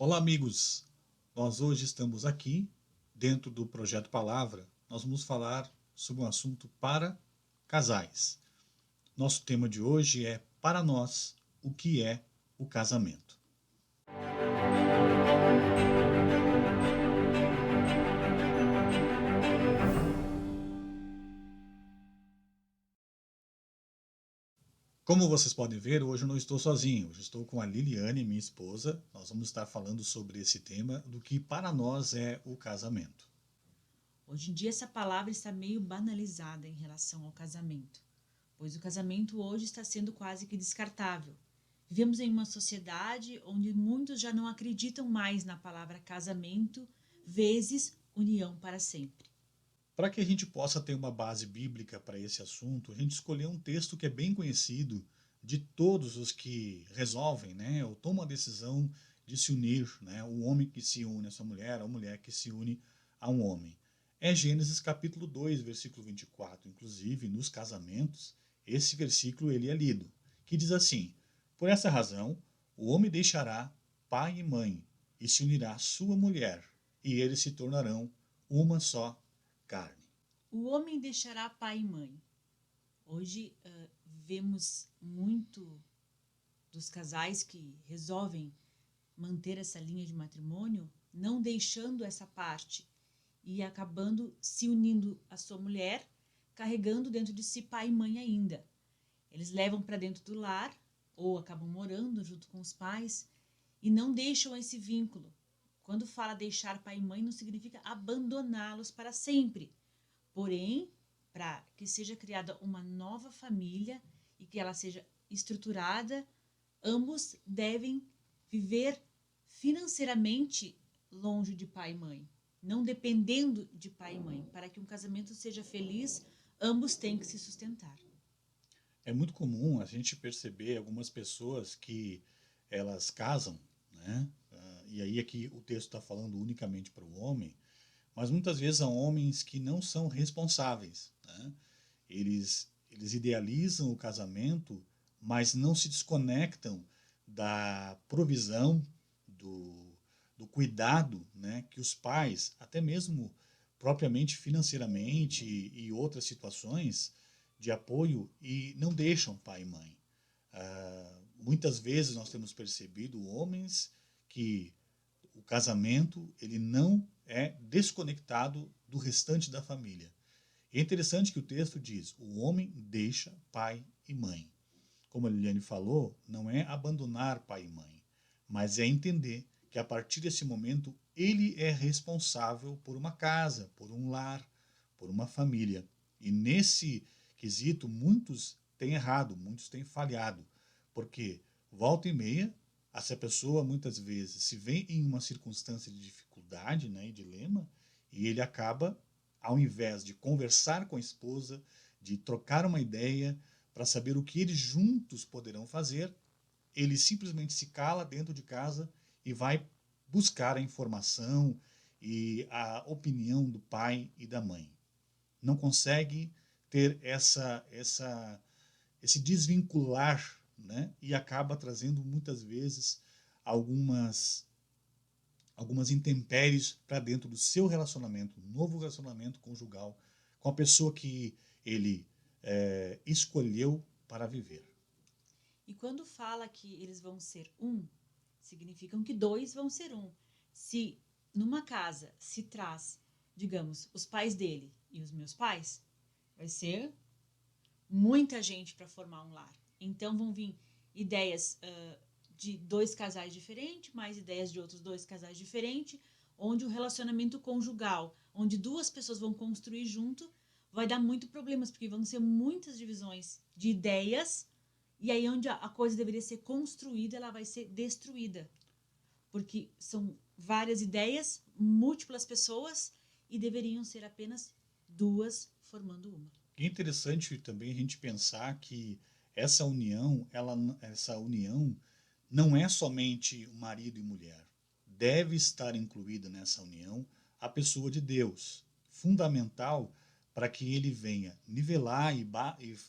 Olá, amigos! Nós hoje estamos aqui, dentro do Projeto Palavra. Nós vamos falar sobre um assunto para casais. Nosso tema de hoje é, para nós, o que é o casamento. Como vocês podem ver, hoje eu não estou sozinho. Hoje estou com a Liliane, minha esposa. Nós vamos estar falando sobre esse tema, do que para nós é o casamento. Hoje em dia essa palavra está meio banalizada em relação ao casamento, pois o casamento hoje está sendo quase que descartável. Vivemos em uma sociedade onde muitos já não acreditam mais na palavra casamento vezes união para sempre. Para que a gente possa ter uma base bíblica para esse assunto, a gente escolheu um texto que é bem conhecido de todos os que resolvem, né, ou tomam a decisão de se unir, né, o homem que se une a sua mulher, a mulher que se une a um homem. É Gênesis capítulo 2, versículo 24. Inclusive, nos casamentos, esse versículo ele é lido, que diz assim: Por essa razão, o homem deixará pai e mãe e se unirá à sua mulher, e eles se tornarão uma só carne. O homem deixará pai e mãe. Hoje vemos muito dos casais que resolvem manter essa linha de matrimônio, não deixando essa parte e acabando se unindo à sua mulher, carregando dentro de si pai e mãe ainda. Eles levam para dentro do lar ou acabam morando junto com os pais e não deixam esse vínculo. Quando fala deixar pai e mãe, não significa abandoná-los para sempre. Porém, para que seja criada uma nova família e que ela seja estruturada, ambos devem viver financeiramente longe de pai e mãe, não dependendo de pai e mãe. Para que um casamento seja feliz, ambos têm que se sustentar. É muito comum a gente perceber algumas pessoas que elas casam, né? E aí aqui o texto está falando unicamente para o homem, mas muitas vezes há homens que não são responsáveis, né? Eles idealizam o casamento, mas não se desconectam da provisão, do, do cuidado, né, que os pais, até mesmo propriamente financeiramente e outras situações de apoio, e não deixam pai e mãe. Muitas vezes nós temos percebido homens que o casamento ele não é desconectado do restante da família. E é interessante que o texto diz: o homem deixa pai e mãe. Como a Liliane falou, não é abandonar pai e mãe, mas é entender que a partir desse momento ele é responsável por uma casa, por um lar, por uma família. E nesse quesito muitos têm errado, muitos têm falhado, porque volta e meia essa pessoa muitas vezes se vê em uma circunstância de dificuldade, né, e dilema, e ele acaba, ao invés de conversar com a esposa, de trocar uma ideia para saber o que eles juntos poderão fazer, ele simplesmente se cala dentro de casa e vai buscar a informação e a opinião do pai e da mãe. Não consegue ter esse desvincular, né? E acaba trazendo muitas vezes algumas algumas intempéries para dentro do seu relacionamento, um novo relacionamento conjugal com a pessoa que ele escolheu para viver. E quando fala que eles vão ser um, significam que dois vão ser um. Se numa casa se traz, digamos, os pais dele e os meus pais, vai ser muita gente para formar um lar. Então vão vir ideias de dois casais diferentes, mais ideias de outros dois casais diferentes, onde o relacionamento conjugal, onde duas pessoas vão construir junto, vai dar muito problemas, porque vão ser muitas divisões de ideias, e aí onde a coisa deveria ser construída, ela vai ser destruída. Porque são várias ideias, múltiplas pessoas, e deveriam ser apenas duas formando uma. É interessante também a gente pensar que essa união não é somente marido e mulher. Deve estar incluída nessa união a pessoa de Deus, fundamental para que ele venha nivelar e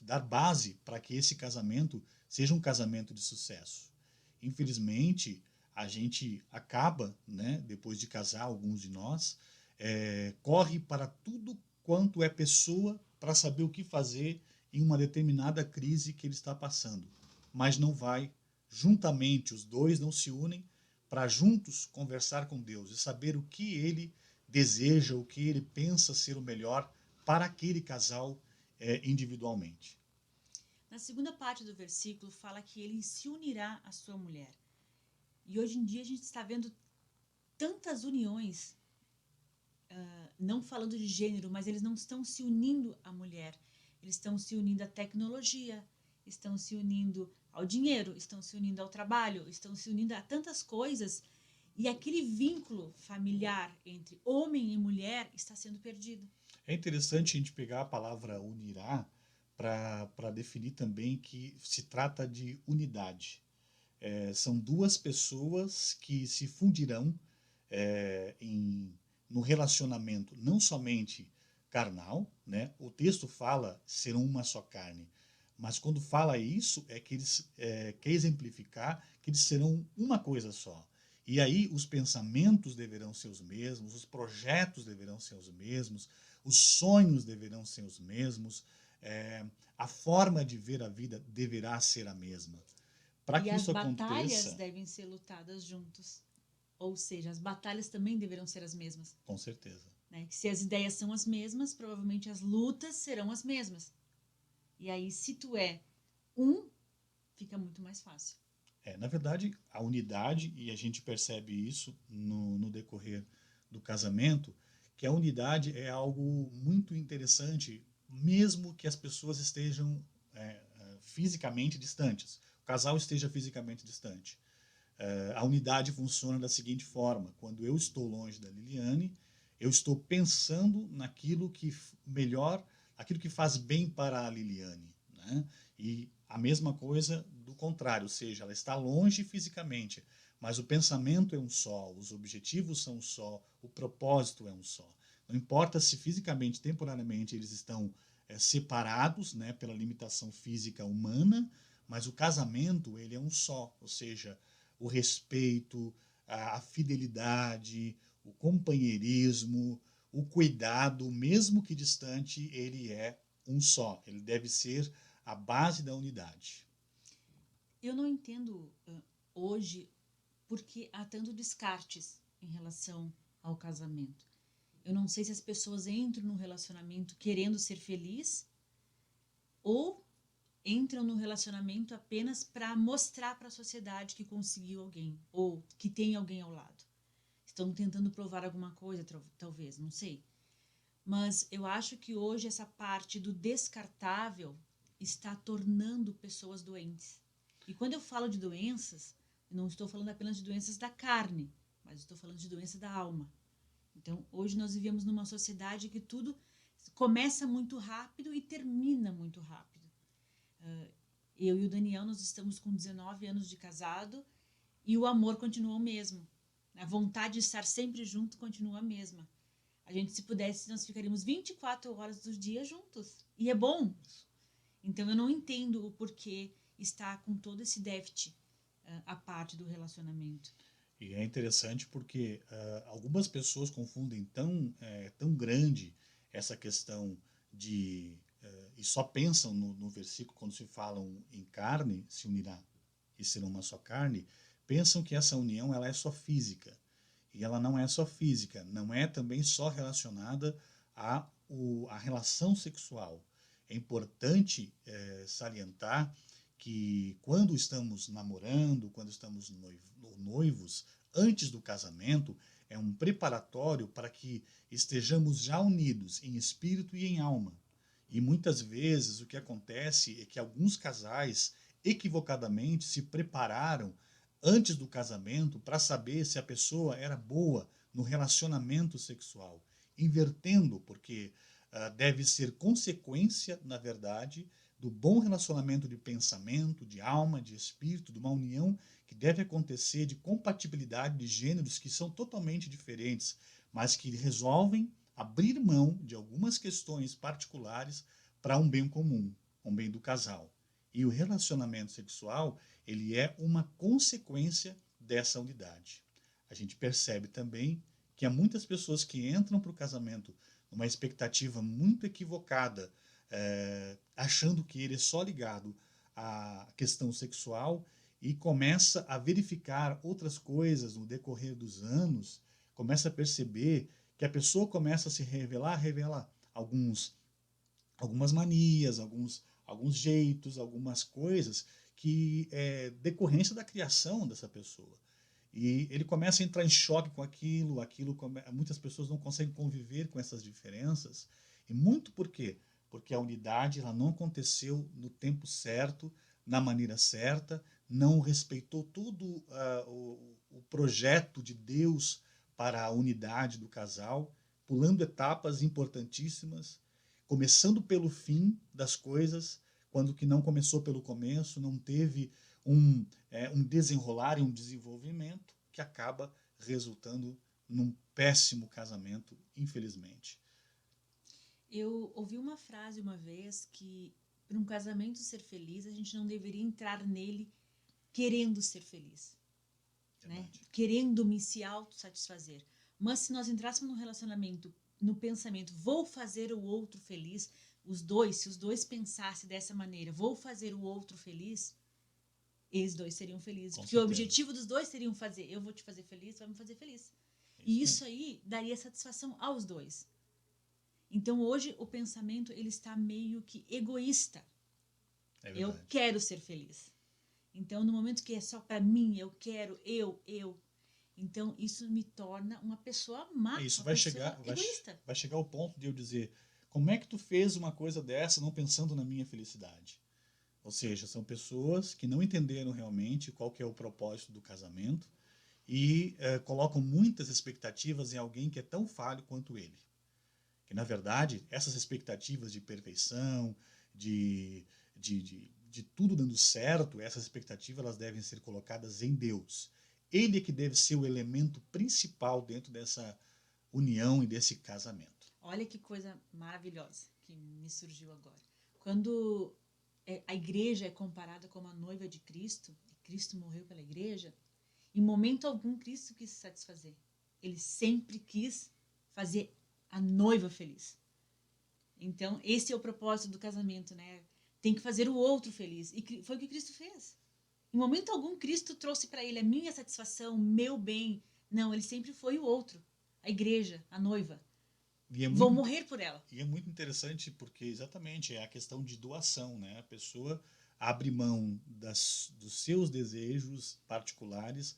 dar base para que esse casamento seja um casamento de sucesso. Infelizmente, a gente acaba, né, depois de casar, alguns de nós, corre para tudo quanto é pessoa para saber o que fazer em uma determinada crise que ele está passando. Mas não vai, juntamente, os dois não se unem para juntos conversar com Deus e saber o que ele deseja, o que ele pensa ser o melhor para aquele casal individualmente. Na segunda parte do versículo fala que ele se unirá à sua mulher. E hoje em dia a gente está vendo tantas uniões, não falando de gênero, mas eles não estão se unindo à mulher. Eles estão se unindo à tecnologia, estão se unindo ao dinheiro, estão se unindo ao trabalho, estão se unindo a tantas coisas. E aquele vínculo familiar entre homem e mulher está sendo perdido. É interessante a gente pegar a palavra unirá para definir também que se trata de unidade. São duas pessoas que se fundirão no relacionamento não somente carnal, né? O texto fala serão uma só carne, mas quando fala isso é que eles quer exemplificar que eles serão uma coisa só. E aí os pensamentos deverão ser os mesmos, os projetos deverão ser os mesmos, os sonhos deverão ser os mesmos, a forma de ver a vida deverá ser a mesma. Para E que as isso batalhas aconteça, devem ser lutadas juntos. Ou seja, as batalhas também deverão ser as mesmas. com certeza. Né? Se as ideias são as mesmas, provavelmente as lutas serão as mesmas. E aí, se tu é um, fica muito mais fácil. Na verdade, a unidade, e a gente percebe isso no decorrer do casamento, que a unidade é algo muito interessante, mesmo que as pessoas estejam fisicamente distantes. O casal esteja fisicamente distante. A unidade funciona da seguinte forma: quando eu estou longe da Liliane, eu estou pensando naquilo que melhor, aquilo que faz bem para a Liliane, né? E a mesma coisa do contrário, ou seja, ela está longe fisicamente, mas o pensamento é um só, os objetivos são um só, o propósito é um só. Não importa se fisicamente, temporariamente, eles estão separados, né, pela limitação física humana, mas o casamento ele é um só, ou seja, o respeito, a fidelidade, o companheirismo, o cuidado, mesmo que distante, ele é um só. Ele deve ser a base da unidade. Eu não entendo hoje porque há tanto descartes em relação ao casamento. Eu não sei se as pessoas entram no relacionamento querendo ser feliz ou entram no relacionamento apenas para mostrar para a sociedade que conseguiu alguém ou que tem alguém ao lado. Estão tentando provar alguma coisa, talvez, não sei. Mas eu acho que hoje essa parte do descartável está tornando pessoas doentes. E quando eu falo de doenças, eu não estou falando apenas de doenças da carne, mas estou falando de doença da alma. Então, hoje nós vivemos numa sociedade que tudo começa muito rápido e termina muito rápido. Eu e o Daniel, nós estamos com 19 anos de casado e o amor continua o mesmo. A vontade de estar sempre junto continua a mesma. A gente, se pudesse, nós ficaríamos 24 horas do dia juntos. E é bom. Então, eu não entendo o porquê está com todo esse déficit a parte do relacionamento. E é interessante porque algumas pessoas confundem tão grande essa questão de e só pensam no versículo quando se falam em carne, se unirá e serão uma só carne, pensam que essa união ela é só física. E ela não é só física, não é também só relacionada à relação sexual. É importante salientar que quando estamos namorando, quando estamos noivos, antes do casamento, é um preparatório para que estejamos já unidos em espírito e em alma. E muitas vezes o que acontece é que alguns casais equivocadamente se prepararam antes do casamento para saber se a pessoa era boa no relacionamento sexual, invertendo, porque deve ser consequência, na verdade, do bom relacionamento de pensamento, de alma, de espírito, de uma união que deve acontecer de compatibilidade de gêneros que são totalmente diferentes, mas que resolvem abrir mão de algumas questões particulares para um bem comum, um bem do casal. E o relacionamento sexual, ele é uma consequência dessa unidade. A gente percebe também que há muitas pessoas que entram para o casamento numa expectativa muito equivocada, achando que ele é só ligado à questão sexual, e começa a verificar outras coisas no decorrer dos anos, começa a perceber que a pessoa começa a se revela algumas manias, alguns jeitos, algumas coisas que é decorrência da criação dessa pessoa. E ele começa a entrar em choque com muitas pessoas não conseguem conviver com essas diferenças. E muito por quê? Porque a unidade ela não aconteceu no tempo certo, na maneira certa, não respeitou todo o projeto de Deus para a unidade do casal, pulando etapas importantíssimas, começando pelo fim das coisas, quando que não começou pelo começo, não teve um desenrolar e um desenvolvimento que acaba resultando num péssimo casamento, infelizmente. Eu ouvi uma frase uma vez que para um casamento ser feliz, a gente não deveria entrar nele querendo ser feliz, né? Querendo-me se autossatisfazer. Mas se nós entrássemos no relacionamento, no pensamento, vou fazer o outro feliz, se os dois pensassem dessa maneira, vou fazer o outro feliz, eles dois seriam felizes. Com porque certeza. O objetivo dos dois seria fazer, eu vou te fazer feliz, vai me fazer feliz. E isso aí daria satisfação aos dois. Então hoje o pensamento ele está meio que egoísta. Eu quero ser feliz. Então no momento que é só para mim, eu quero, eu. Então isso me torna uma pessoa má, Isso uma pessoa egoísta. Vai chegar ao ponto de eu dizer, como é que tu fez uma coisa dessa não pensando na minha felicidade? Ou seja, são pessoas que não entenderam realmente qual que é o propósito do casamento e colocam muitas expectativas em alguém que é tão falho quanto ele. Que, na verdade, essas expectativas de perfeição, de tudo dando certo, essas expectativas elas devem ser colocadas em Deus. Ele é que deve ser o elemento principal dentro dessa união e desse casamento. Olha que coisa maravilhosa que me surgiu agora. Quando a igreja é comparada como a noiva de Cristo, e Cristo morreu pela igreja, em momento algum Cristo quis se satisfazer. Ele sempre quis fazer a noiva feliz. Então, esse é o propósito do casamento, né? Tem que fazer o outro feliz. E foi o que Cristo fez. Em momento algum, Cristo trouxe para ele a minha satisfação, meu bem. Não, ele sempre foi o outro. A igreja, a noiva. Vou morrer por ela. E é muito interessante porque exatamente é a questão de doação, né? A pessoa abre mão dos seus desejos particulares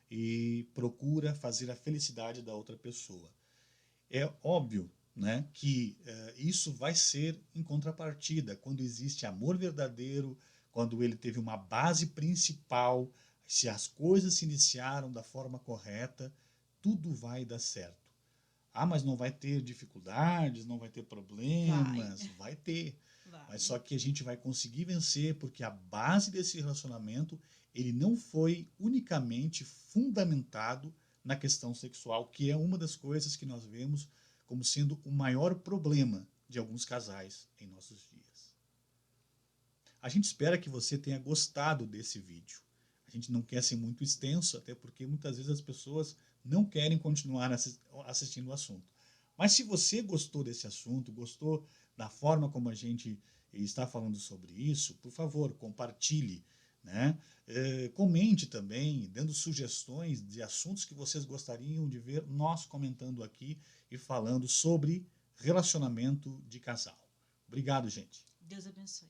e procura fazer a felicidade da outra pessoa. É óbvio, né, que isso vai ser em contrapartida, quando existe amor verdadeiro, quando ele teve uma base principal, se as coisas se iniciaram da forma correta, tudo vai dar certo. Ah, mas não vai ter dificuldades, não vai ter problemas, vai ter. Mas só que a gente vai conseguir vencer, porque a base desse relacionamento, ele não foi unicamente fundamentado na questão sexual, que é uma das coisas que nós vemos como sendo o maior problema de alguns casais em nossos dias. A gente espera que você tenha gostado desse vídeo. A gente não quer ser muito extenso, até porque muitas vezes as pessoas não querem continuar assistindo o assunto. Mas se você gostou desse assunto, gostou da forma como a gente está falando sobre isso, por favor, compartilhe, né? Comente também, dando sugestões de assuntos que vocês gostariam de ver nós comentando aqui e falando sobre relacionamento de casal. Obrigado, gente. Deus abençoe.